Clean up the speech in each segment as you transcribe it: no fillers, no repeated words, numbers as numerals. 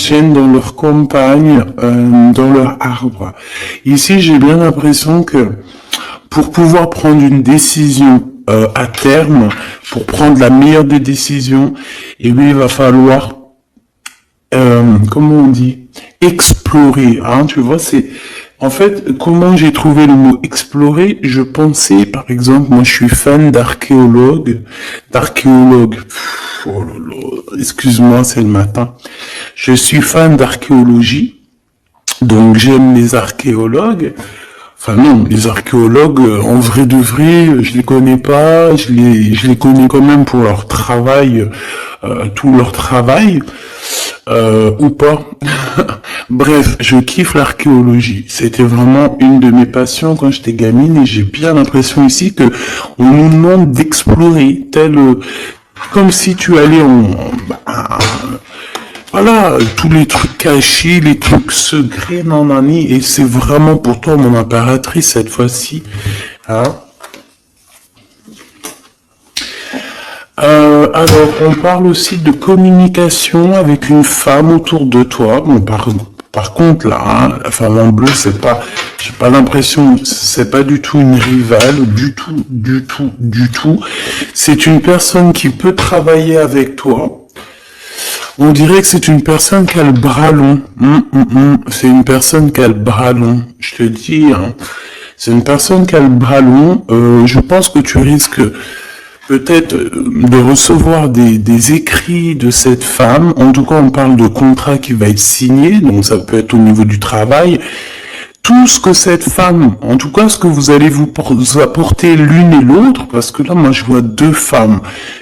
tiennent dans leur campagne, dans leur arbre. Ici, j'ai bien l'impression que pour pouvoir prendre une décision à terme, pour prendre la meilleure des décisions, eh bien, il va falloir, comment on dit, explorer. Hein, tu vois, c'est en fait comment j'ai trouvé le mot explorer. Je pensais, par exemple, moi, je suis fan d'archéologue. Oh là là, excuse-moi, c'est le matin. Je suis fan d'archéologie, donc j'aime les archéologues. Enfin non, les archéologues, en vrai de vrai, je les connais pas, je les connais quand même pour leur travail, tout leur travail, ou pas. Bref, je kiffe l'archéologie. C'était vraiment une de mes passions quand j'étais gamine et j'ai bien l'impression ici que on nous demande d'explorer, comme si tu allais voilà, tous les trucs cachés, les trucs secrets, nanani, et c'est vraiment pour toi mon impératrice cette fois-ci. Hein. Alors, on parle aussi de communication avec une femme autour de toi. Bon, par contre, là, hein, la femme en bleu, j'ai pas l'impression, c'est pas du tout une rivale, du tout. C'est une personne qui peut travailler avec toi. On dirait que c'est une personne qui a le bras long. C'est une personne qui a le bras long. Je te dis, hein. C'est une personne qui a le bras long. Je pense que tu risques peut-être de recevoir des écrits de cette femme. En tout cas, on parle de contrat qui va être signé. Donc, ça peut être au niveau du travail. Tout ce que cette femme, en tout cas ce que vous allez vous apporter l'une et l'autre, parce que là moi je vois deux femmes,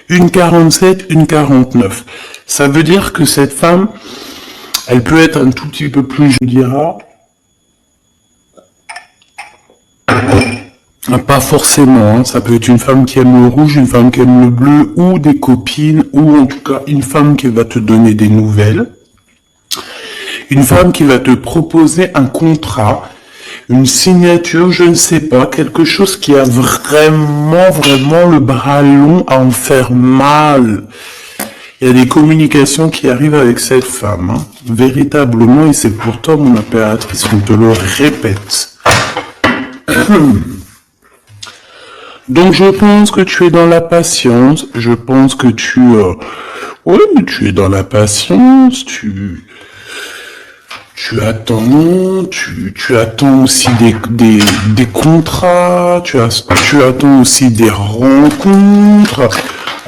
une 47, une 49. Ça veut dire que cette femme, elle peut être un tout petit peu plus, je dirais, pas forcément, hein. Ça peut être une femme qui aime le rouge, une femme qui aime le bleu, ou des copines, ou en tout cas une femme qui va te donner des nouvelles. Une femme qui va te proposer un contrat, une signature, je ne sais pas, quelque chose qui a vraiment le bras long à en faire mal. Il y a des communications qui arrivent avec cette femme, hein, véritablement, et c'est pourtant mon impératrice, on te le répète. Donc je pense que tu es dans la patience, je pense que oui, tu es dans la patience, tu attends, tu attends aussi des contrats, tu attends aussi des rencontres.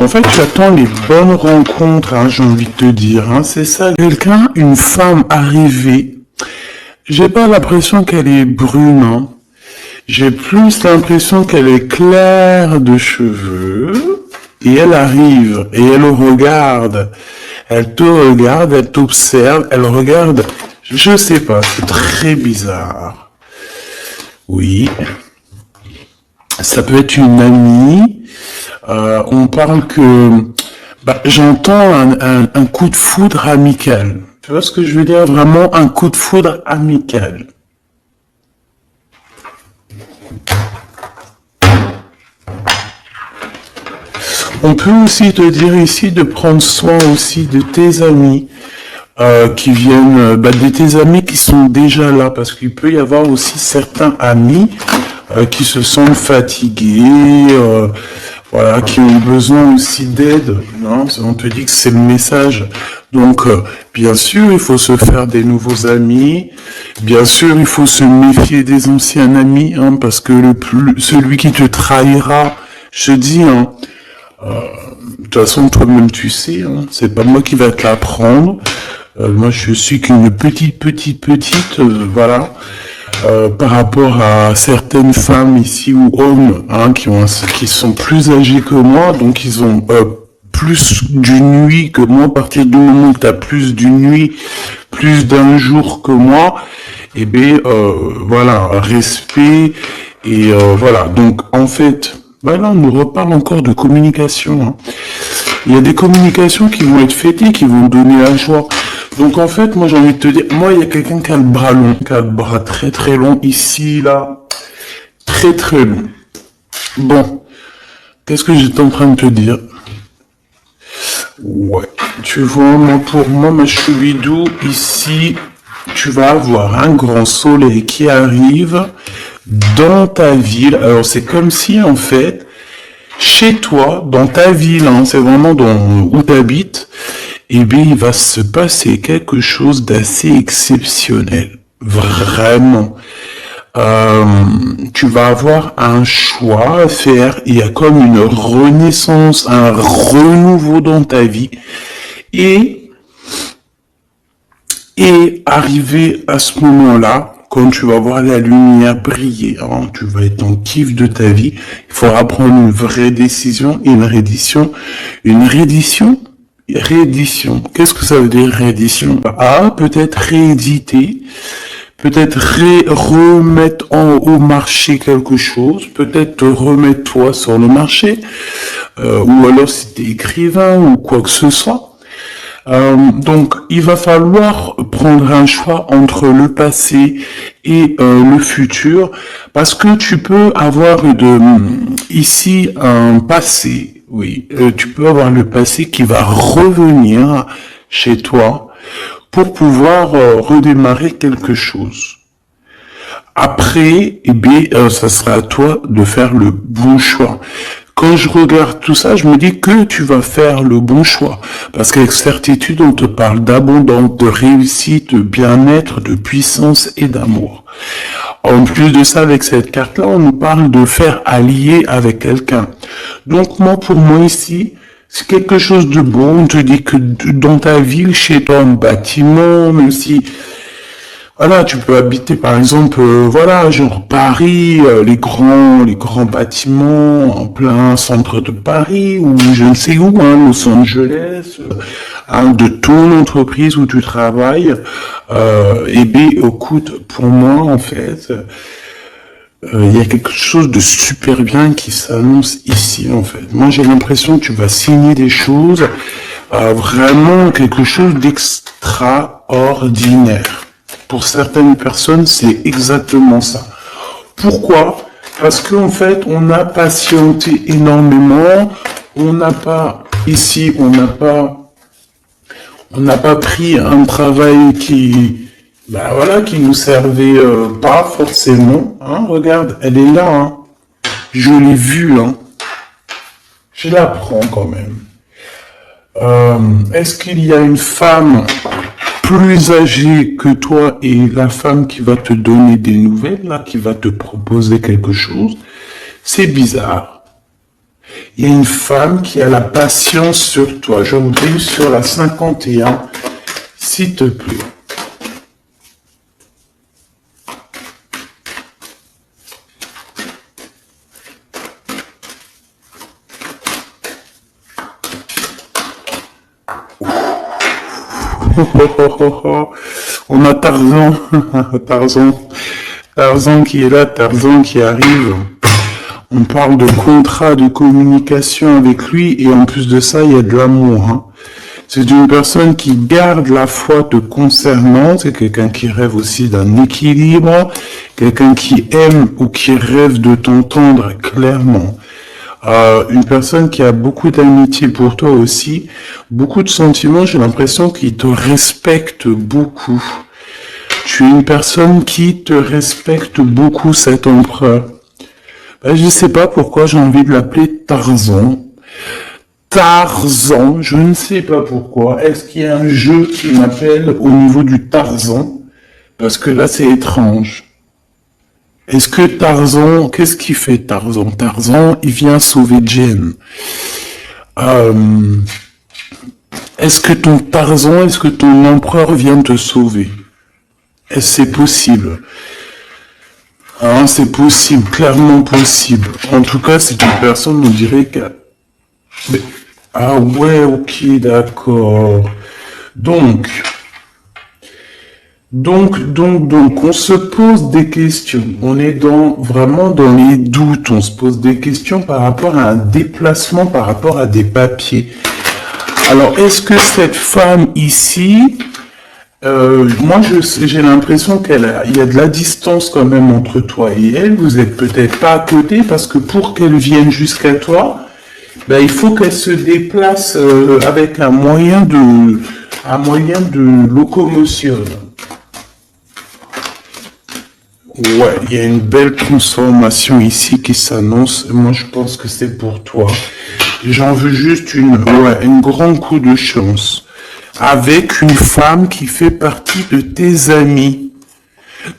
En fait, tu attends les bonnes rencontres, hein, j'ai envie de te dire, hein, c'est ça. Quelqu'un, une femme arrivée, j'ai pas l'impression qu'elle est brune, hein. J'ai plus l'impression qu'elle est claire de cheveux, et elle arrive, et elle regarde. Elle te regarde, elle t'observe, elle regarde. Je sais pas, c'est très bizarre. Oui. Ça peut être une amie. On parle que... j'entends un coup de foudre amical. Tu vois ce que je veux dire? Vraiment un coup de foudre amical. On peut aussi te dire ici de prendre soin aussi de tes amis. Qui viennent, de tes amis qui sont déjà là, parce qu'il peut y avoir aussi certains amis qui se sentent fatigués, voilà, qui ont besoin aussi d'aide. Hein, on te dit que c'est le message. Donc, bien sûr, il faut se faire des nouveaux amis. Bien sûr, il faut se méfier des anciens amis, hein, parce que celui qui te trahira, je dis, hein, de toute façon, toi-même, tu sais, hein, c'est pas moi qui va te l'apprendre. Moi, je suis qu'une petite, voilà, par rapport à certaines femmes ici ou hommes, hein, qui sont plus âgés que moi, donc ils ont plus d'une nuit que moi. À partir du moment où tu as plus d'une nuit, plus d'un jour que moi, eh bien, voilà, respect, et voilà. Donc, en fait, là, on nous reparle encore de communication, hein. Il y a des communications qui vont être fêtées, qui vont donner la joie. Donc en fait, moi j'ai envie de te dire, moi il y a quelqu'un qui a le bras long, qui a le bras très long, ici, là, très long. Bon, qu'est-ce que j'étais en train de te dire? Ouais. Tu vois, moi, pour moi, ma choubidou, ici, tu vas avoir un grand soleil qui arrive dans ta ville. Alors, c'est comme si, en fait, chez toi, dans ta ville, hein, c'est vraiment où tu habites, eh bien, il va se passer quelque chose d'assez exceptionnel. Vraiment. Tu vas avoir un choix à faire. Il y a comme une renaissance, un renouveau dans ta vie. Et arrivé à ce moment-là, quand tu vas voir la lumière briller, hein, tu vas être en kiff de ta vie, il faudra prendre une vraie décision et une réédition. Une réédition. Qu'est-ce que ça veut dire réédition? Ah, peut-être rééditer, peut-être remettre au marché quelque chose, peut-être te remettre toi sur le marché, ou alors si t'es écrivain ou quoi que ce soit. Donc, il va falloir prendre un choix entre le passé et le futur, parce que tu peux avoir ici un passé, oui, tu peux avoir le passé qui va revenir chez toi pour pouvoir redémarrer quelque chose. Après, eh bien, ça sera à toi de faire le bon choix. Quand je regarde tout ça, je me dis que tu vas faire le bon choix. Parce qu'avec certitude, on te parle d'abondance, de réussite, de bien-être, de puissance et d'amour. En plus de ça, avec cette carte-là, on nous parle de faire allier avec quelqu'un. Donc moi, pour moi ici, c'est quelque chose de bon. On te dit que dans ta ville, chez toi, un bâtiment, même si... Voilà, tu peux habiter par exemple, voilà, genre Paris, les grands bâtiments en plein centre de Paris ou je ne sais où, hein, Los Angeles, de ton entreprise où tu travailles. Et bien, écoute, pour moi en fait, il y a quelque chose de super bien qui s'annonce ici en fait. Moi j'ai l'impression que tu vas signer des choses, vraiment quelque chose d'extraordinaire. Pour certaines personnes, c'est exactement ça. Pourquoi? Parce qu'en fait, on a patienté énormément. On n'a pas pris un travail qui nous servait pas forcément. Hein, regarde, elle est là. Hein. Je l'ai vue. Hein. Je la prends quand même. Est-ce qu'il y a une femme plus âgée que toi et la femme qui va te donner des nouvelles, là, qui va te proposer quelque chose? C'est bizarre. Il y a une femme qui a la patience sur toi. Je vous dis sur la 51, s'il te plaît. On a Tarzan, Tarzan qui est là, Tarzan qui arrive. On parle de contrat, de communication avec lui, et en plus de ça, il y a de l'amour. Hein. C'est une personne qui garde la foi te concernant, c'est quelqu'un qui rêve aussi d'un équilibre, quelqu'un qui aime ou qui rêve de t'entendre clairement. Une personne qui a beaucoup d'amitié pour toi aussi, beaucoup de sentiments, j'ai l'impression qu'il te respecte beaucoup. Tu es une personne qui te respecte beaucoup, cet empereur. Ben, je sais pas pourquoi j'ai envie de l'appeler Tarzan. Tarzan, je ne sais pas pourquoi. Est-ce qu'il y a un jeu qui m'appelle au niveau du Tarzan? Parce que là, c'est étrange. Est-ce que Tarzan, qu'est-ce qu'il fait Tarzan? Tarzan, il vient sauver Jen. Est-ce que ton empereur vient te sauver? Est-ce que c'est possible? Hein, c'est possible, clairement possible. En tout cas, c'est une personne, on dirait que... Mais... Ah ouais, ok, d'accord. Donc, on se pose des questions. On est vraiment dans les doutes. On se pose des questions par rapport à un déplacement, par rapport à des papiers. Alors, est-ce que cette femme ici, moi, j'ai l'impression il y a de la distance quand même entre toi et elle. Vous êtes peut-être pas à côté parce que pour qu'elle vienne jusqu'à toi, Ben, il faut qu'elle se déplace avec un moyen de locomotion. Ouais, il y a une belle transformation ici qui s'annonce. Moi, je pense que c'est pour toi. J'en veux juste un grand coup de chance. Avec une femme qui fait partie de tes amis.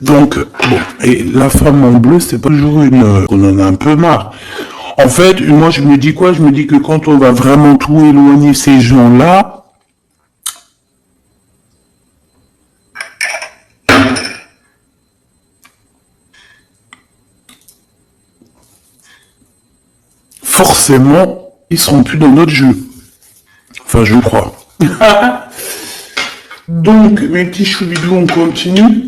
Donc, bon, et la femme en bleu, c'est pas toujours on en a un peu marre. En fait, moi, je me dis quoi? Je me dis que quand on va vraiment tout éloigner ces gens-là, forcément, ils seront plus dans notre jeu. Enfin, je crois. Donc, mes petits choubidous, on continue.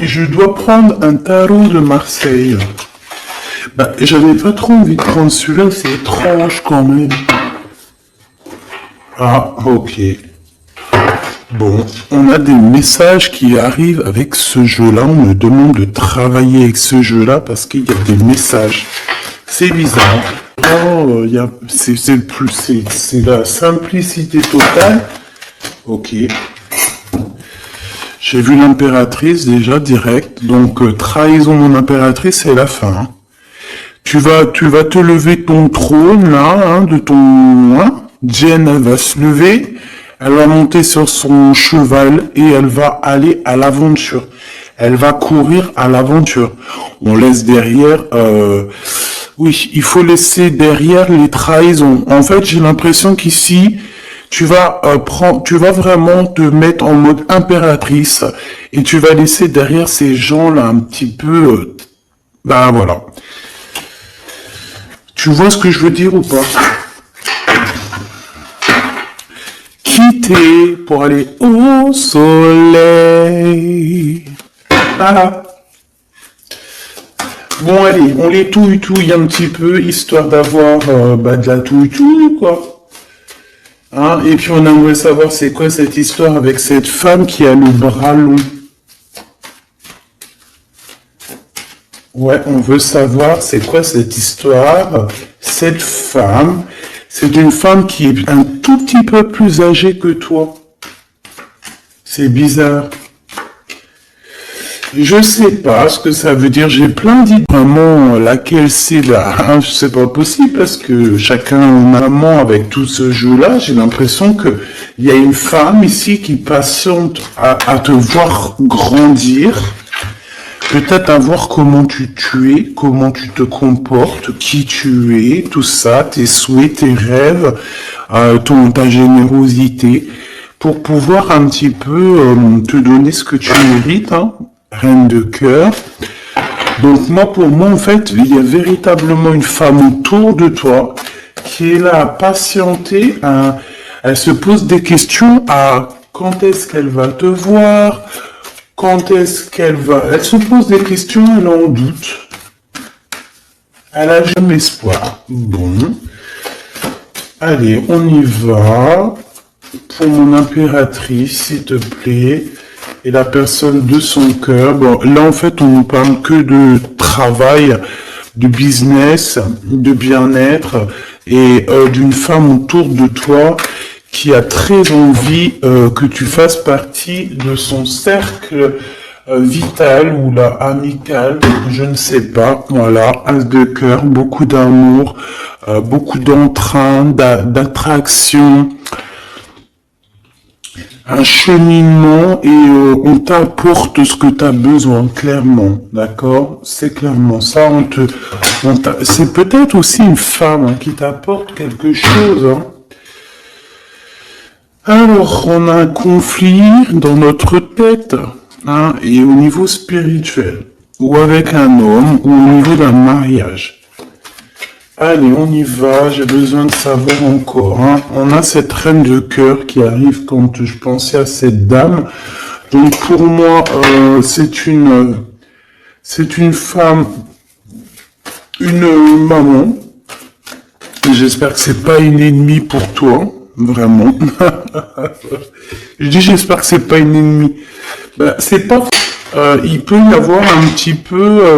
Je dois prendre un tarot de Marseille. Bah, j'avais pas trop envie de prendre celui-là, c'est étrange quand même. Ah, ok. Bon, on a des messages qui arrivent avec ce jeu-là. On me demande de travailler avec ce jeu-là parce qu'il y a des messages. C'est bizarre. Oh, c'est la simplicité totale. Ok. J'ai vu l'impératrice déjà direct. Donc, trahison mon impératrice, c'est la fin. Hein. Tu vas te lever de ton trône, là, de ton... Jen, elle va se lever. Elle va monter sur son cheval et elle va aller à l'aventure. Elle va courir à l'aventure. On laisse derrière... Oui, il faut laisser derrière les trahisons. En fait, j'ai l'impression qu'ici, tu vas vraiment te mettre en mode impératrice et tu vas laisser derrière ces gens-là un petit peu... ben voilà. Tu vois ce que je veux dire ou pas? Quitter pour aller au soleil. Ah. Bon, allez, on les touille un petit peu, histoire d'avoir de la touille, quoi. Hein, et puis on aimerait savoir c'est quoi cette histoire avec cette femme qui a le bras long. Ouais, on veut savoir c'est quoi cette histoire. Cette femme, c'est une femme qui est un tout petit peu plus âgée que toi. C'est bizarre. Je sais pas ce que ça veut dire. J'ai plein d'idées. Vraiment, laquelle c'est là, c'est pas possible parce que chacun maman avec tout ce jeu-là. J'ai l'impression que il y a une femme ici qui patiente à te voir grandir. Peut-être à voir comment tu es, comment tu te comportes, qui tu es, tout ça, tes souhaits, tes rêves, ta générosité, pour pouvoir un petit peu te donner ce que tu mérites, hein, reine de cœur. Donc pour moi, en fait, il y a véritablement une femme autour de toi qui est là à patienter, elle se pose des questions à quand est-ce qu'elle va te voir, quand est-ce qu'elle va... Elle se pose des questions, elle en doute. Elle a jamais espoir. Bon. Allez, on y va. Pour mon impératrice, s'il te plaît. Et la personne de son cœur. Bon, là, en fait, on ne parle que de travail, de business, de bien-être et d'une femme autour de toi qui a très envie que tu fasses partie de son cercle vital ou là amical, je ne sais pas. Voilà, as de cœur, beaucoup d'amour, beaucoup d'entrain, d'attraction, un cheminement et on t'apporte ce que tu as besoin, clairement, d'accord? C'est clairement ça. C'est peut-être aussi une femme qui t'apporte quelque chose, hein. Alors, on a un conflit dans notre tête, hein, et au niveau spirituel, ou avec un homme, ou au niveau d'un mariage. Allez, on y va, j'ai besoin de savoir encore. Hein. On a cette reine de cœur qui arrive quand je pensais à cette dame. Donc pour moi, c'est une femme, une maman. J'espère que c'est pas une ennemie pour toi. Vraiment. Je dis j'espère que c'est pas une ennemie. Ben, c'est pas... il peut y avoir un petit peu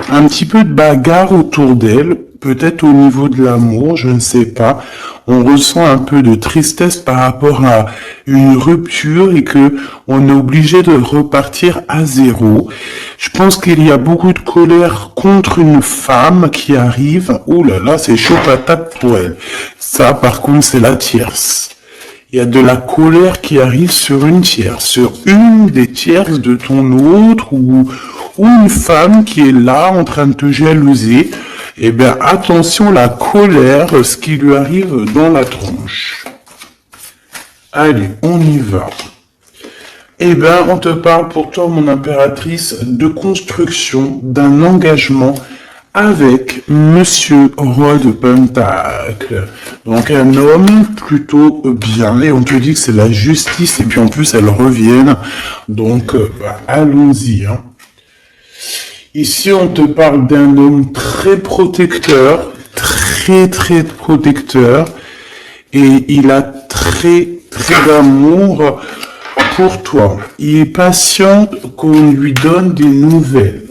un petit peu de bagarre autour d'elle, peut-être au niveau de l'amour, je ne sais pas. On ressent un peu de tristesse par rapport à une rupture et que on est obligé de repartir à zéro. Je pense qu'il y a beaucoup de colère contre une femme qui arrive. Ouh là là, c'est chaud patate pour elle. Ça, par contre, c'est la tierce. Il y a de la colère qui arrive sur une tierce, sur une des tierces de ton autre ou une femme qui est là en train de te jalouser. Eh bien, attention, la colère, ce qui lui arrive dans la tronche. Allez, on y va. Eh bien, on te parle pour toi, mon impératrice, de construction, d'un engagement avec Monsieur Roi de Pentacle. Donc un homme plutôt bien, et on te dit que c'est la justice, et puis en plus elles reviennent. Donc allons-y. Hein. Ici on te parle d'un homme très protecteur, très protecteur, et il a très d'amour pour toi. Il est patient qu'on lui donne des nouvelles.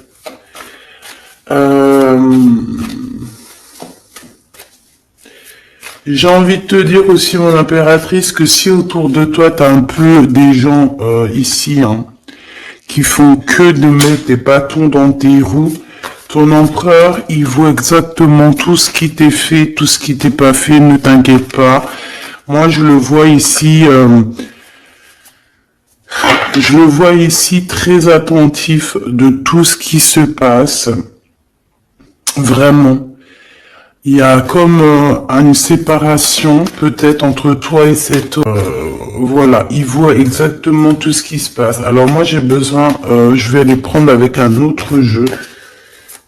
J'ai envie de te dire aussi, mon impératrice, que si autour de toi, tu as un peu des gens ici hein, qui font que de mettre des bâtons dans tes roues, ton empereur, il voit exactement tout ce qui t'est fait, tout ce qui t'est pas fait, ne t'inquiète pas. Moi, je le vois ici... je le vois ici très attentif de tout ce qui se passe. Vraiment. Il y a comme une séparation peut-être entre toi et cet homme. Voilà, il voit exactement tout ce qui se passe. Alors moi j'ai besoin, je vais aller prendre avec un autre jeu.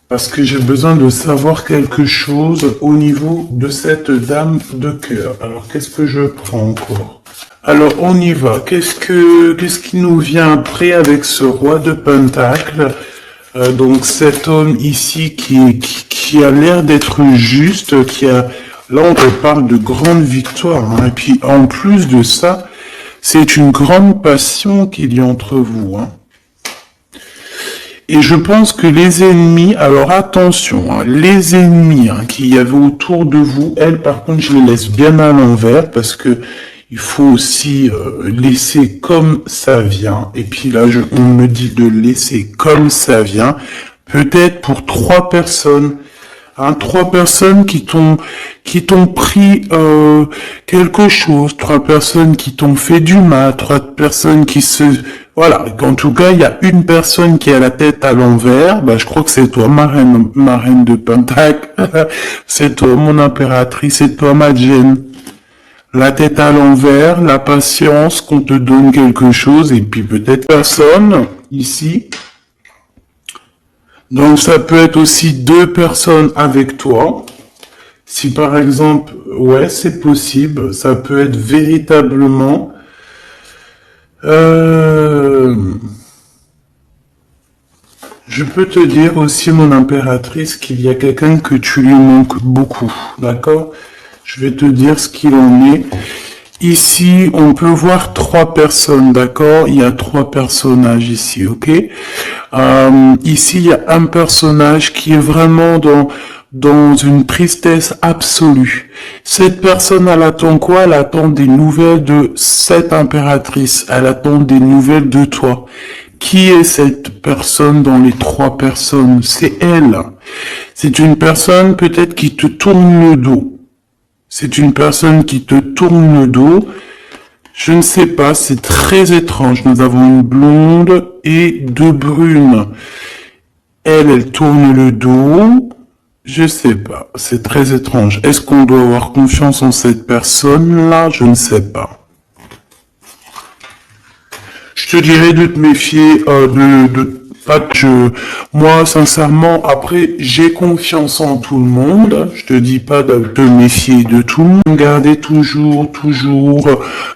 Parce que j'ai besoin de savoir quelque chose au niveau de cette dame de cœur. Alors qu'est-ce que je prends encore ? Alors on y va. Qu'est-ce qui nous vient après avec ce roi de Pentacle ? Donc cet homme ici qui a l'air d'être juste, là on te parle de grande victoire, hein, et puis en plus de ça, c'est une grande passion qu'il y a entre vous. Hein. Et je pense que les ennemis, alors attention, hein, les ennemis hein, qu'il y avait autour de vous, elles par contre je les laisse bien à l'envers parce que il faut aussi laisser comme ça vient. Et puis là, on me dit de laisser comme ça vient. Peut-être pour 3 personnes. Hein, 3 personnes qui t'ont pris quelque chose. 3 personnes qui t'ont fait du mal. 3 personnes qui se... Voilà. En tout cas, il y a une personne qui a la tête à l'envers. Bah, je crois que c'est toi, ma reine de Pentacle. C'est toi, mon impératrice. C'est toi, ma Jen. La tête à l'envers, la patience qu'on te donne quelque chose et puis peut-être personne ici. Donc ça peut être aussi 2 personnes avec toi. Si par exemple, ouais c'est possible, ça peut être véritablement... Je peux te dire aussi mon impératrice qu'il y a quelqu'un que tu lui manques beaucoup, d'accord ? Je vais te dire ce qu'il en est. Ici, on peut voir 3 personnes, d'accord? Il y a 3 personnages ici, ok? Ici, il y a un personnage qui est vraiment dans une tristesse absolue. Cette personne, elle attend quoi? Elle attend des nouvelles de cette impératrice. Elle attend des nouvelles de toi. Qui est cette personne dans les 3 personnes? C'est elle. C'est une personne peut-être qui te tourne le dos. C'est une personne qui te tourne le dos. Je ne sais pas, c'est très étrange. Nous avons une blonde et 2 brunes. Elle tourne le dos. Je sais pas, c'est très étrange. Est-ce qu'on doit avoir confiance en cette personne-là? Je ne sais pas. Je te dirais de te méfier moi, sincèrement, après, j'ai confiance en tout le monde. Je te dis pas de te méfier de tout le monde. Gardez toujours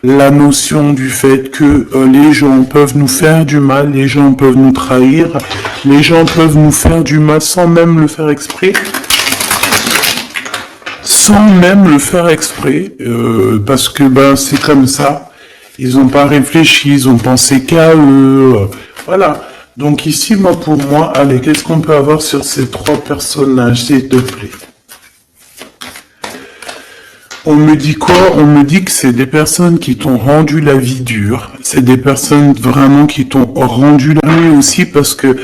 la notion du fait que les gens peuvent nous faire du mal, les gens peuvent nous trahir, les gens peuvent nous faire du mal sans même le faire exprès. Parce que c'est comme ça. Ils n'ont pas réfléchi, ils ont pensé qu'à eux. Voilà. Donc ici, moi, pour moi, allez, qu'est-ce qu'on peut avoir sur ces trois personnages, s'il te plaît? On me dit quoi? On me dit que c'est des personnes qui t'ont rendu la vie dure. C'est des personnes vraiment qui t'ont rendu la vie aussi parce que,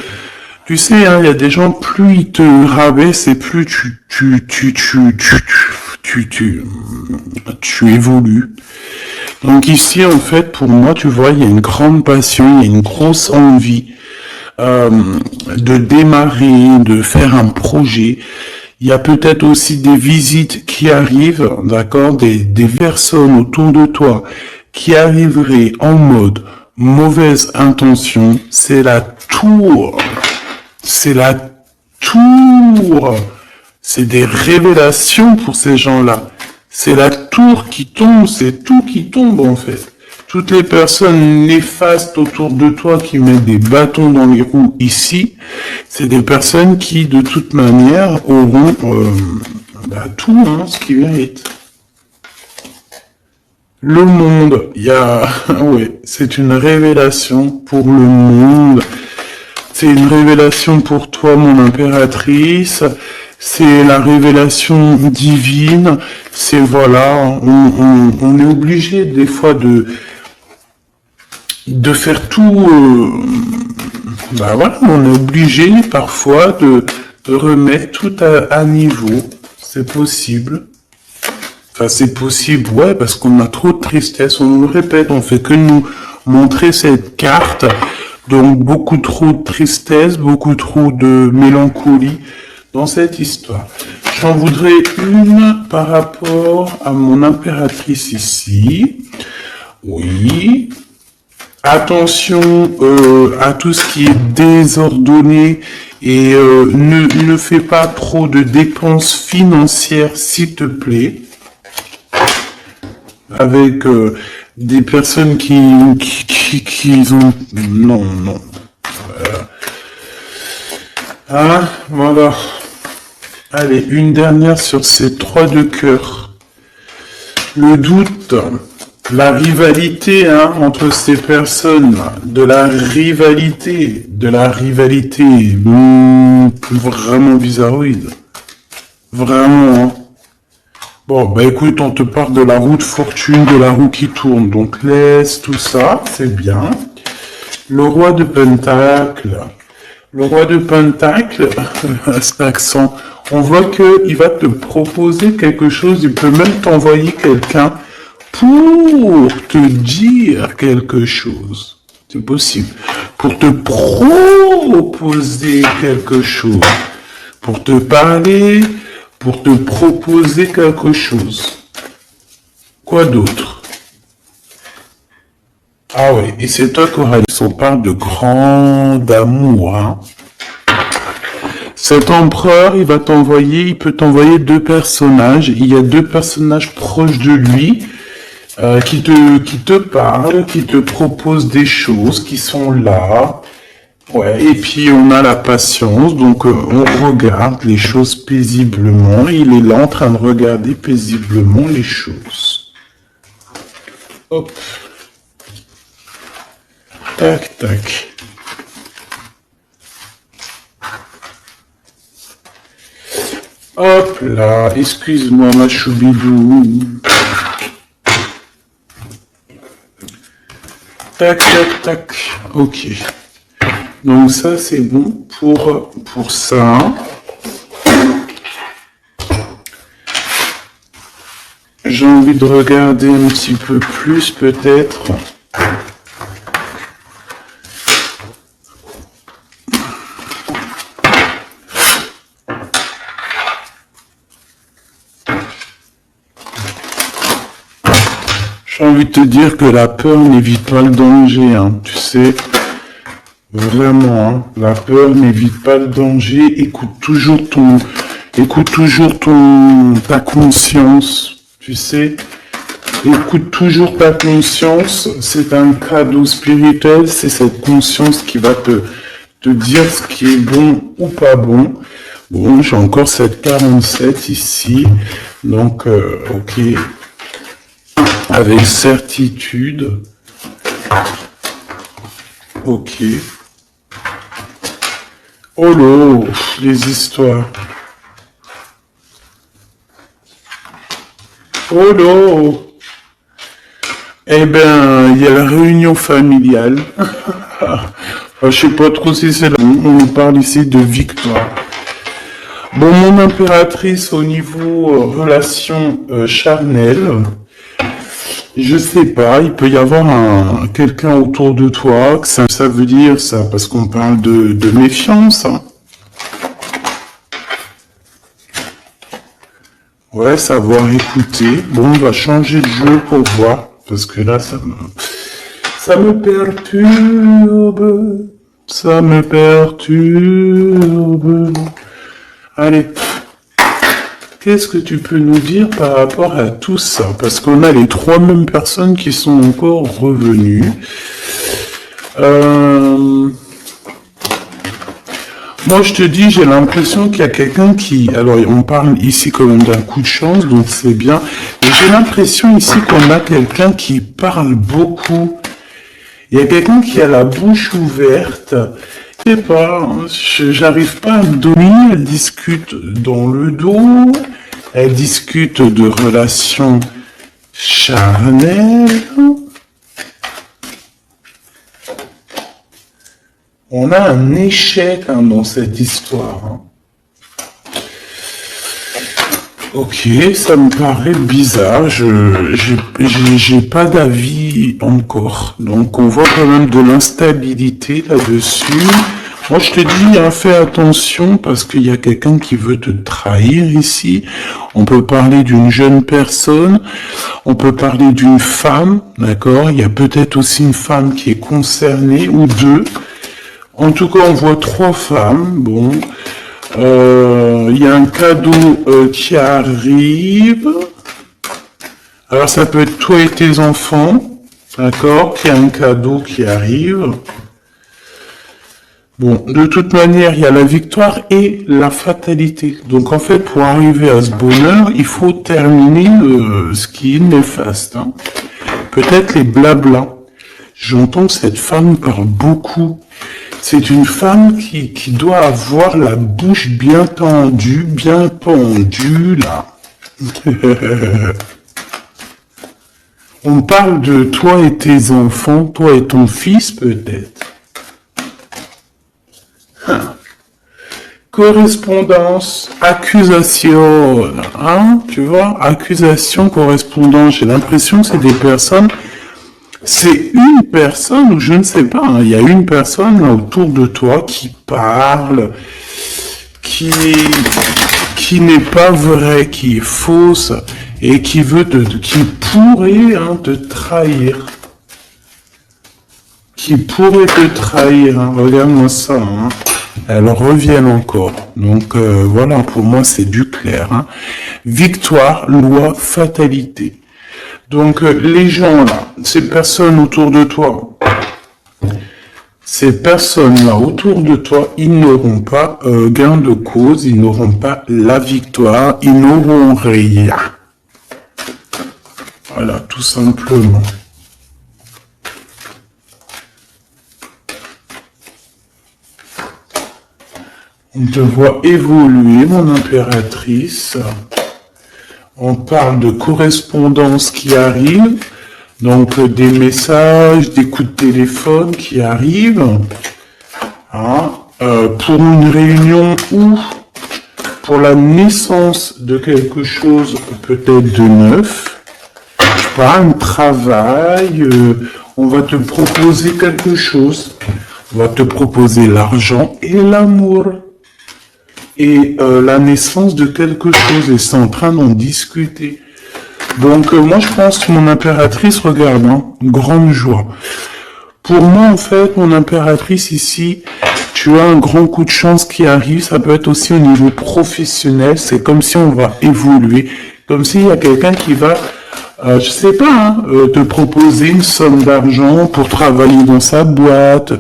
tu sais, hein, il y a des gens, plus ils te rabaissent et plus tu évolues. Donc ici, en fait, pour moi, tu vois, il y a une grande passion, il y a une grosse envie de démarrer, de faire un projet. Il y a peut-être aussi des visites qui arrivent, d'accord, des personnes autour de toi qui arriveraient en mode mauvaise intention. C'est la tour. C'est la tour. C'est des révélations pour ces gens-là. C'est la tour qui tombe, c'est tout qui tombe en fait. Toutes les personnes néfastes autour de toi qui mettent des bâtons dans les roues ici, c'est des personnes qui, de toute manière, auront tout ce qu'ils méritent. Le monde, il y a... oui, c'est une révélation pour le monde. C'est une révélation pour toi, mon impératrice. C'est la révélation divine. C'est voilà, on est obligé des fois de faire tout, voilà, on est obligé parfois de remettre tout à niveau. C'est possible. Enfin, c'est possible, ouais, parce qu'on a trop de tristesse, on nous le répète, on fait que nous montrer cette carte. Donc, beaucoup trop de tristesse, beaucoup trop de mélancolie dans cette histoire. J'en voudrais une par rapport à mon impératrice ici. Oui. Attention à tout ce qui est désordonné et ne fais pas trop de dépenses financières, s'il te plaît. Avec des personnes qui ont... Non. Voilà. Ah, voilà. Allez, une dernière sur ces trois de cœur. Le doute, la rivalité entre ces personnes, de la rivalité, vraiment bizarroïde. Vraiment, hein. Bon, bah écoute, on te parle de la roue de fortune, de la roue qui tourne, donc laisse tout ça, c'est bien. Le roi de Pentacle. Le roi de Pentacle, cet accent, on voit qu'il va te proposer quelque chose, il peut même t'envoyer quelqu'un pour te dire quelque chose. C'est possible. Pour te proposer quelque chose. Pour te parler, pour te proposer quelque chose. Quoi d'autre? Ah oui, et c'est toi, Coralie, on parle de grand amour, hein. Cet empereur, il peut t'envoyer deux personnages. Il y a deux personnages proches de lui qui te parlent, qui te proposent des choses, qui sont là. Ouais, et puis on a la patience, donc on regarde les choses paisiblement. Il est là en train de regarder paisiblement les choses. Hop. Tac, tac. Hop là, excuse-moi ma choubidou. Tac, tac, tac. Ok. Donc ça, c'est bon pour ça. J'ai envie de regarder un petit peu plus, peut-être. J'ai envie de te dire que la peur n'évite pas le danger, hein, tu sais. Vraiment, hein, la peur n'évite pas le danger. Écoute toujours ta conscience, tu sais. Écoute toujours ta conscience. C'est un cadeau spirituel. C'est cette conscience qui va te dire ce qui est bon ou pas bon. Bon, j'ai encore cette 47 ici. Donc, ok. Avec certitude. Ok. Oh là, les histoires. Oh là. Eh ben, il y a la réunion familiale. Je sais pas trop si c'est là. On nous parle ici de victoire. Bon, mon impératrice au niveau relation charnelle, je sais pas, il peut y avoir quelqu'un autour de toi, que ça veut dire ça, parce qu'on parle de méfiance. Hein. Ouais, savoir écouter. Bon, on va changer de jeu pour voir, parce que là, ça me perturbe. Ça me perturbe. Allez. Qu'est-ce que tu peux nous dire par rapport à tout ça? Parce qu'on a les trois mêmes personnes qui sont encore revenues. Moi, je te dis, j'ai l'impression qu'il y a quelqu'un qui... Alors, on parle ici quand même d'un coup de chance, donc c'est bien. Mais j'ai l'impression ici qu'on a quelqu'un qui parle beaucoup. Il y a quelqu'un qui a la bouche ouverte. Je sais pas, j'arrive pas à me donner. Elle discute dans le dos. Elle discute de relations charnelles. On a un échec dans cette histoire. Hein. Ok, ça me paraît bizarre. J'ai pas d'avis encore. Donc on voit quand même de l'instabilité là-dessus. Moi je te dis, hein, fais attention parce qu'il y a quelqu'un qui veut te trahir ici. On peut parler d'une jeune personne. On peut parler d'une femme, d'accord? Il y a peut-être aussi une femme qui est concernée ou deux. En tout cas, on voit trois femmes. Bon, il y a un cadeau qui arrive. Alors, ça peut être toi et tes enfants, d'accord? Qu'il y a un cadeau qui arrive. Bon, de toute manière, il y a la victoire et la fatalité. Donc, en fait, pour arriver à ce bonheur, il faut terminer ce qui est néfaste. Hein. Peut-être les blablas. J'entends que cette femme parle beaucoup. C'est une femme qui doit avoir la bouche bien tendue, bien pendue, là. On parle de toi et tes enfants, toi et ton fils, peut-être. Correspondance, accusation, hein, tu vois, accusation, correspondance. J'ai l'impression que c'est des personnes... C'est une personne, ou je ne sais pas, hein, il y a une personne là, autour de toi qui parle, qui n'est pas vraie, qui est fausse, et qui pourrait te trahir. Qui pourrait te trahir, hein, regarde-moi ça, hein. Elles reviennent encore. Donc voilà, pour moi c'est du clair. Hein. Victoire, loi, fatalité. Donc, les gens là, ces personnes autour de toi, ils n'auront pas gain de cause, ils n'auront pas la victoire, ils n'auront rien. Voilà, tout simplement. On te voit évoluer, mon impératrice. On parle de correspondance qui arrive, donc des messages, des coups de téléphone qui arrivent, hein, pour une réunion ou pour la naissance de quelque chose peut-être de neuf, pas un travail, on va te proposer quelque chose, on va te proposer l'argent et l'amour. Et la naissance de quelque chose, et c'est en train d'en discuter. Donc moi je pense que mon impératrice, regarde, hein, grande joie. Pour moi en fait, mon impératrice ici, tu as un grand coup de chance qui arrive, ça peut être aussi au niveau professionnel, c'est comme si on va évoluer, comme s'il y a quelqu'un qui va, je sais pas, hein, te proposer une somme d'argent pour travailler dans sa boîte.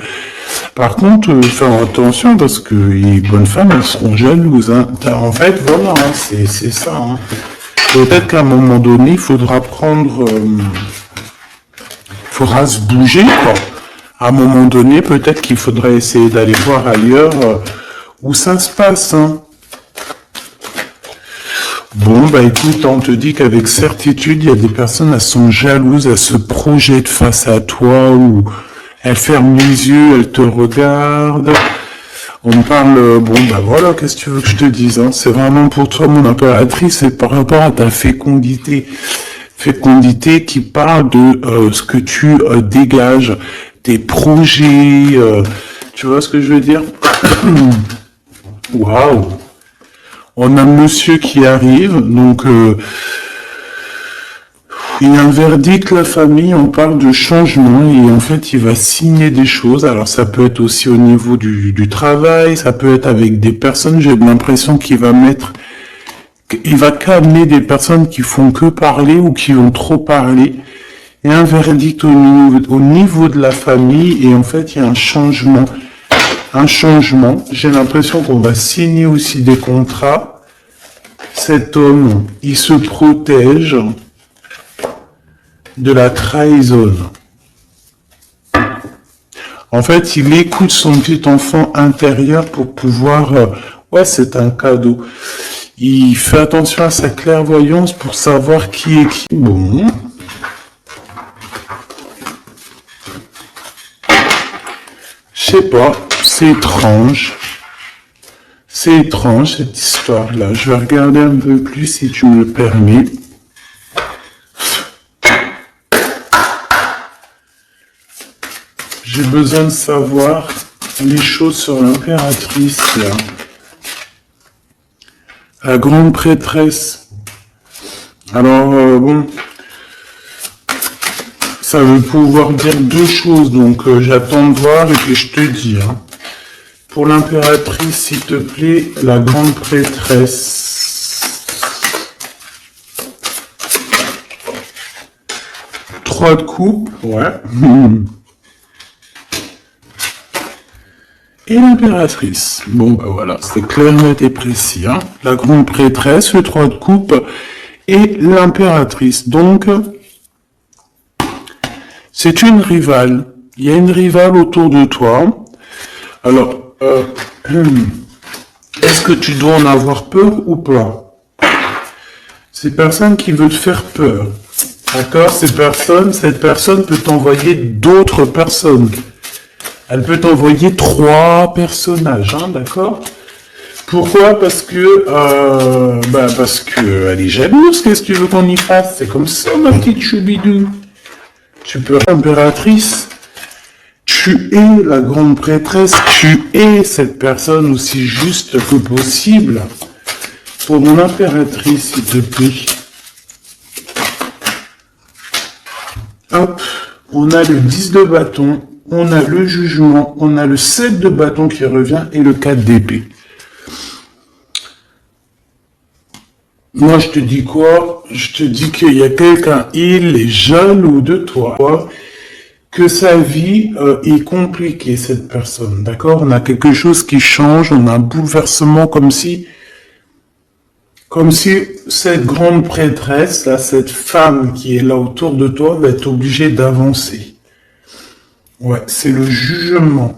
Par contre, faire attention parce que les bonnes femmes, elles seront jalouses. Hein. En fait, voilà, hein, c'est ça. Hein. Peut-être qu'à un moment donné, il faudra faudra se bouger, quoi. À un moment donné, peut-être qu'il faudrait essayer d'aller voir ailleurs où ça se passe, hein. Bon, bah écoute, on te dit qu'avec certitude, il y a des personnes, elles sont jalouses, elles se projettent face à toi, ou elles ferment les yeux, elles te regardent. On me parle, bon, bah voilà, qu'est-ce que tu veux que je te dise, hein. C'est vraiment pour toi, mon impératrice, c'est par rapport à ta fécondité. Fécondité qui parle de ce que tu dégages, tes projets, tu vois ce que je veux dire? Waouh! On a monsieur qui arrive, donc il y a un verdict, la famille, on parle de changement, et en fait il va signer des choses. Alors ça peut être aussi au niveau du travail, ça peut être avec des personnes, j'ai l'impression qu'il va calmer des personnes qui font que parler ou qui vont trop parler. Il y a un verdict au niveau de la famille, et en fait il y a un changement. J'ai l'impression qu'on va signer aussi des contrats. Cet homme, il se protège de la trahison. En fait, il écoute son petit enfant intérieur pour pouvoir... ouais, c'est un cadeau. Il fait attention à sa clairvoyance pour savoir qui est qui. Bon. Je sais pas, c'est étrange. C'est étrange cette histoire-là. Je vais regarder un peu plus si tu me le permets. J'ai besoin de savoir les choses sur l'impératrice, là. La grande prêtresse. Alors, bon, ça veut pouvoir dire deux choses, donc j'attends de voir et puis je te dis. Hein. Pour l'impératrice, s'il te plaît, la grande prêtresse. 3 de coupe, ouais. Et l'impératrice. Bon, bah voilà, c'est clair, net et précis. Hein. La grande prêtresse, le 3 de coupe et l'impératrice. Donc, c'est une rivale. Il y a une rivale autour de toi. Alors, est-ce que tu dois en avoir peur ou pas? Ces personnes qui veulent te faire peur. D'accord? Cette personne peut t'envoyer d'autres personnes. Elle peut t'envoyer 3 personnages, hein, d'accord? Pourquoi? Parce que elle est jalouse. Qu'est-ce que tu veux qu'on y fasse? C'est comme ça, ma petite choubidou. Tu peux, impératrice, tu es la grande prêtresse, tu es cette personne aussi juste que possible. Pour mon impératrice, s'il te plaît. Hop, on a le 10 de bâton. On a le jugement, on a le 7 de bâton qui revient et le 4 d'épée. Moi, je te dis quoi? Je te dis qu'il y a quelqu'un, il est jaloux de toi, que sa vie est compliquée, cette personne, d'accord? On a quelque chose qui change, on a un bouleversement comme si cette grande prêtresse, là, cette femme qui est là autour de toi, va être obligée d'avancer. Ouais, c'est le jugement.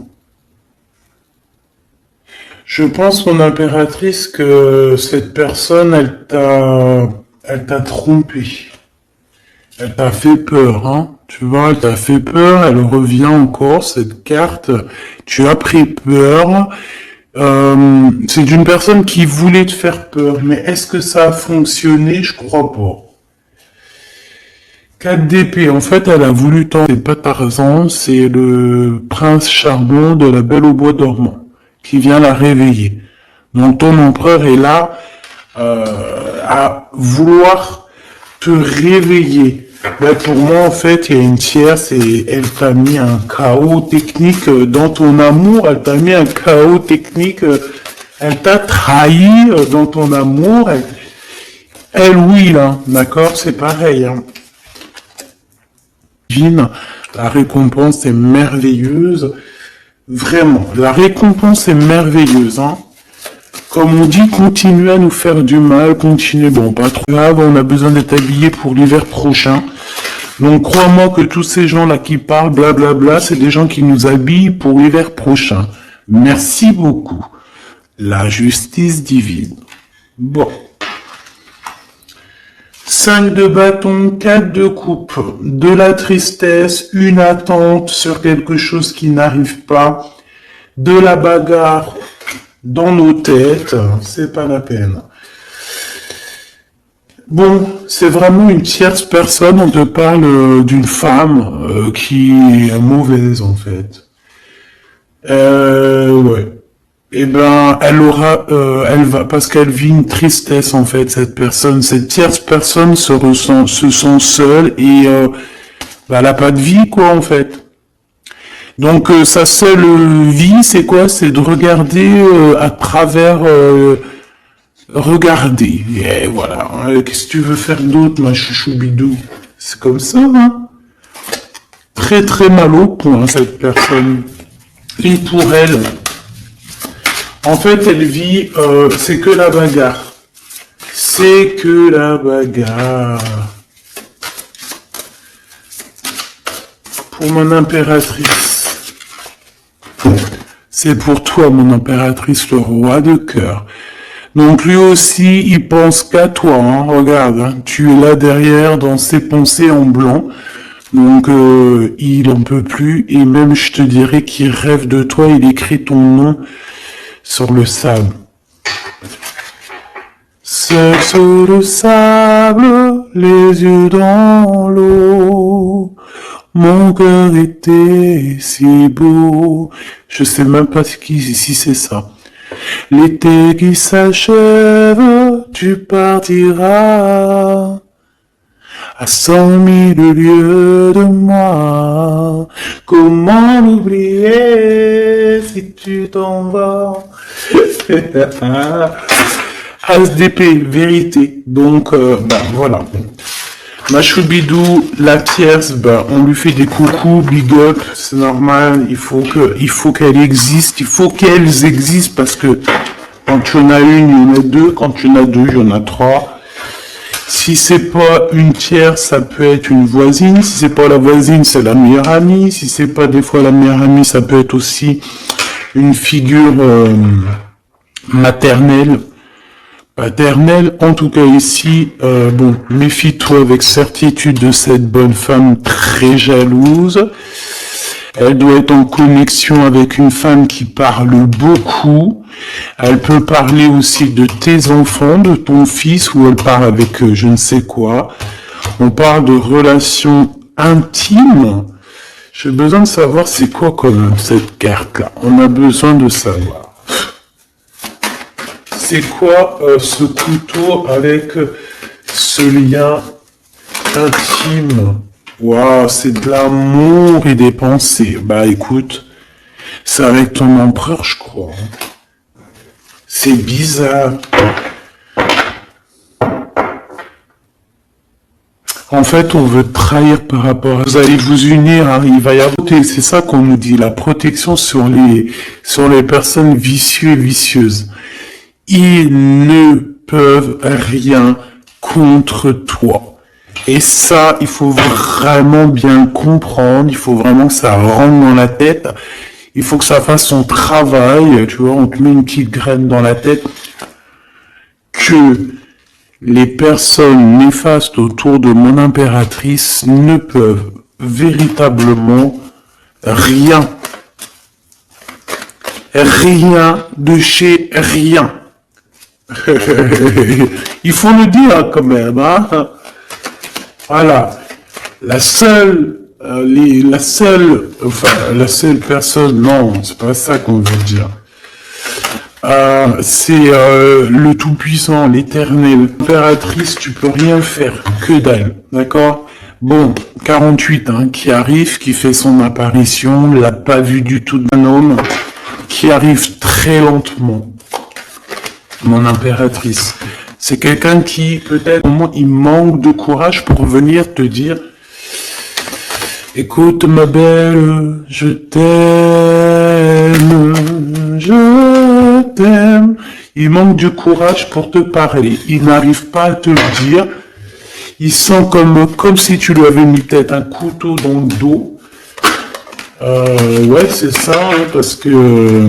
Je pense, mon impératrice, que cette personne, elle t'a trompé. Elle t'a fait peur, hein. Tu vois, elle t'a fait peur, elle revient encore, cette carte. Tu as pris peur. C'est d'une personne qui voulait te faire peur. Mais est-ce que ça a fonctionné? Je crois pas. 4 d'épée, en fait, elle a voulu tenter, c'est pas Tarzan, c'est le prince Charbon de la Belle au bois dormant, qui vient la réveiller. Donc ton empereur est là, à vouloir te réveiller. Ben, pour moi, en fait, il y a une tierce et elle t'a mis un chaos technique dans ton amour, elle t'a mis un chaos technique, elle t'a trahi dans ton amour, elle oui, là, d'accord, c'est pareil, hein. La récompense est merveilleuse. Vraiment, la récompense est merveilleuse. Hein. Comme on dit, continuez à nous faire du mal, continuez. Bon, pas trop grave, on a besoin d'être habillés pour l'hiver prochain. Donc crois-moi que tous ces gens-là qui parlent, blablabla, c'est des gens qui nous habillent pour l'hiver prochain. Merci beaucoup. La justice divine. Bon. 5 de bâton, 4 de coupe, de la tristesse, une attente sur quelque chose qui n'arrive pas, de la bagarre dans nos têtes, c'est pas la peine. Bon, c'est vraiment une tierce personne, on te parle d'une femme qui est mauvaise en fait. Ouais. Eh ben, elle va, parce qu'elle vit une tristesse en fait, cette tierce personne se sent seule et elle a pas de vie quoi en fait. Donc sa seule vie, c'est quoi? C'est de regarder à travers, regarder. Et voilà. Qu'est-ce que tu veux faire d'autre, ma chouchou bidou? C'est comme ça, hein? Très très mal au point cette personne. Et pour elle. En fait, elle vit, c'est que la bagarre. C'est que la bagarre. Pour mon impératrice. C'est pour toi, mon impératrice, le roi de cœur. Donc lui aussi, il pense qu'à toi. Hein. Regarde, hein, tu es là derrière dans ses pensées en blanc. Donc il en peut plus. Et même, je te dirais qu'il rêve de toi. Il écrit ton nom sur le sable. Seul sur le sable, les yeux dans l'eau, mon cœur était si beau. Je sais même pas si c'est ça. L'été qui s'achève, tu partiras à 100 000 lieues de moi. Comment l'oublier si tu t'en vas? SDP, vérité. Donc, voilà. Ma choubidou, la tierce, on lui fait des coucous, big up, c'est normal. Il faut qu'elle existe. Il faut qu'elles existent parce que quand tu en as une, il y en a deux. Quand tu en as deux, il y en a trois. Si c'est pas une tierce, ça peut être une voisine. Si c'est pas la voisine, c'est la meilleure amie. Si c'est pas des fois la meilleure amie, ça peut être aussi une figure maternelle, paternelle. En tout cas ici, bon, méfie-toi avec certitude de cette bonne femme très jalouse. Elle doit être en connexion avec une femme qui parle beaucoup. Elle peut parler aussi de tes enfants, de ton fils, ou elle parle avec je ne sais quoi. On parle de relations intimes. J'ai besoin de savoir c'est quoi comme cette carte-là. On a besoin de savoir. C'est quoi ce couteau avec ce lien intime? Waouh, c'est de l'amour et des pensées. Bah écoute, c'est avec ton empereur, je crois. C'est bizarre. En fait, on veut trahir par rapport à... Vous allez vous unir, hein, il va y avoir... C'est ça qu'on nous dit, la protection sur les personnes vicieuses et vicieuses. Ils ne peuvent rien contre toi. Et ça, il faut vraiment bien comprendre, il faut vraiment que ça rentre dans la tête, il faut que ça fasse son travail, tu vois, on te met une petite graine dans la tête, que les personnes néfastes autour de mon impératrice ne peuvent véritablement rien de chez rien. Il faut le dire quand même, hein. Voilà. La seule personne, non, c'est pas ça qu'on veut dire. C'est le Tout-Puissant, l'Éternel. L'impératrice, tu peux rien faire, que dalle, d'accord? Bon, 48, hein, qui arrive, qui fait son apparition, l'a pas vu du tout d'un homme, qui arrive très lentement. Mon impératrice. C'est quelqu'un qui, peut-être, au moment, il manque de courage pour venir te dire « Écoute, ma belle, je t'aime. » Il manque de courage pour te parler. Il n'arrive pas à te le dire. Il sent comme si tu lui avais mis peut-être un couteau dans le dos. Ouais, c'est ça, hein, parce que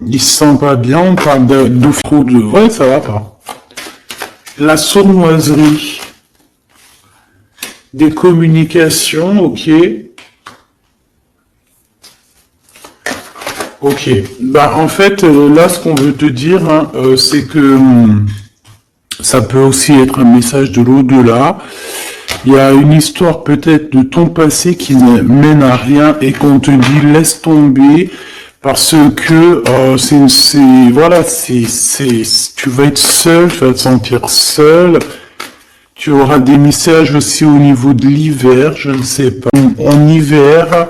il se sent pas bien, on parle de fraude. Ouais, ça va pas. La sournoiserie. Des communications, ok. Ok. Bah, en fait, là, ce qu'on veut te dire, hein, c'est que ça peut aussi être un message de l'au-delà. Il y a une histoire peut-être de ton passé qui ne mène à rien et qu'on te dit laisse tomber parce que tu vas être seul, tu vas te sentir seul. Tu auras des messages aussi au niveau de l'hiver, je ne sais pas. En hiver,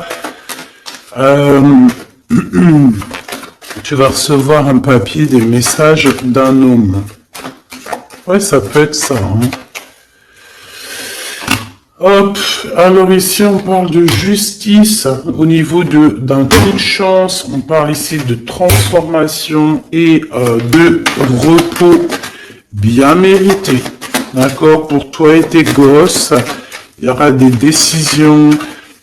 tu vas recevoir un papier, des messages d'un homme. Ouais, ça peut être ça. Hein. Hop, alors ici on parle de justice au niveau d'un coup de chance, on parle ici de transformation et de repos bien mérité. D'accord, pour toi et tes gosses, il y aura des décisions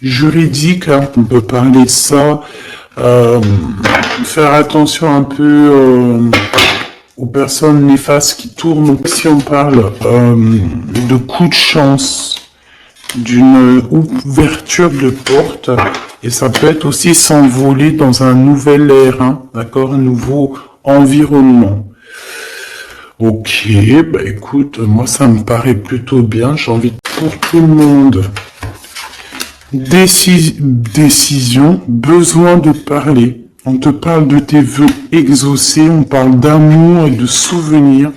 juridiques, hein, on peut parler de ça, faire attention un peu aux personnes néfastes qui tournent. Si on parle de coup de chance, d'une ouverture de porte, et ça peut être aussi s'envoler dans un nouvel air, hein, d'accord, un nouveau environnement. Ok, bah écoute, moi ça me paraît plutôt bien, j'ai envie pour tout le monde. Décision, besoin de parler. On te parle de tes vœux exaucés, on parle d'amour et de souvenirs.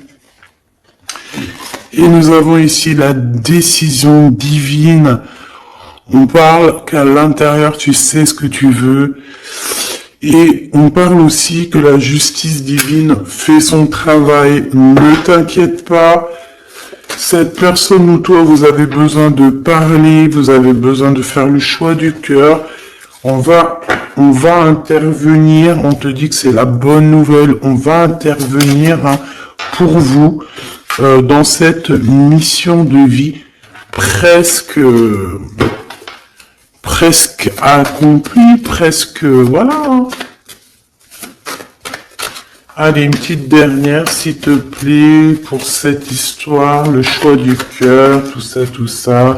Et nous avons ici la décision divine. On parle qu'à l'intérieur, tu sais ce que tu veux. Et on parle aussi que la justice divine fait son travail. Ne t'inquiète pas. Cette personne ou toi, vous avez besoin de parler, vous avez besoin de faire le choix du cœur. On va intervenir. On te dit que c'est la bonne nouvelle. On va intervenir hein, pour vous. Dans cette mission de vie presque accomplie, presque, voilà. Allez, une petite dernière, s'il te plaît, pour cette histoire, le choix du cœur, tout ça.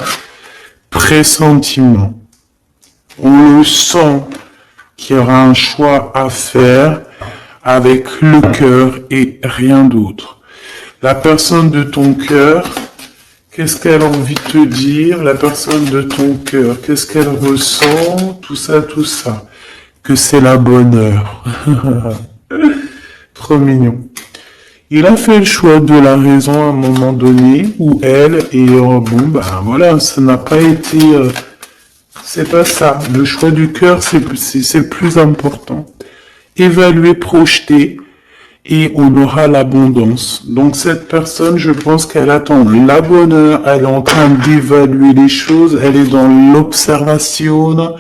Pressentiment. On le sent qu'il y aura un choix à faire avec le cœur et rien d'autre. La personne de ton cœur, qu'est-ce qu'elle a envie de te dire? La personne de ton cœur, qu'est-ce qu'elle ressent? Tout ça. Que c'est la bonne heure. Trop mignon. Il a fait le choix de la raison à un moment donné, ou elle, et voilà, ça n'a pas été... c'est pas ça. Le choix du cœur, c'est le plus important. Évaluer, projeter, et on aura l'abondance. Donc cette personne, je pense qu'elle attend la bonne heure, elle est en train d'évaluer les choses, elle est dans l'observation,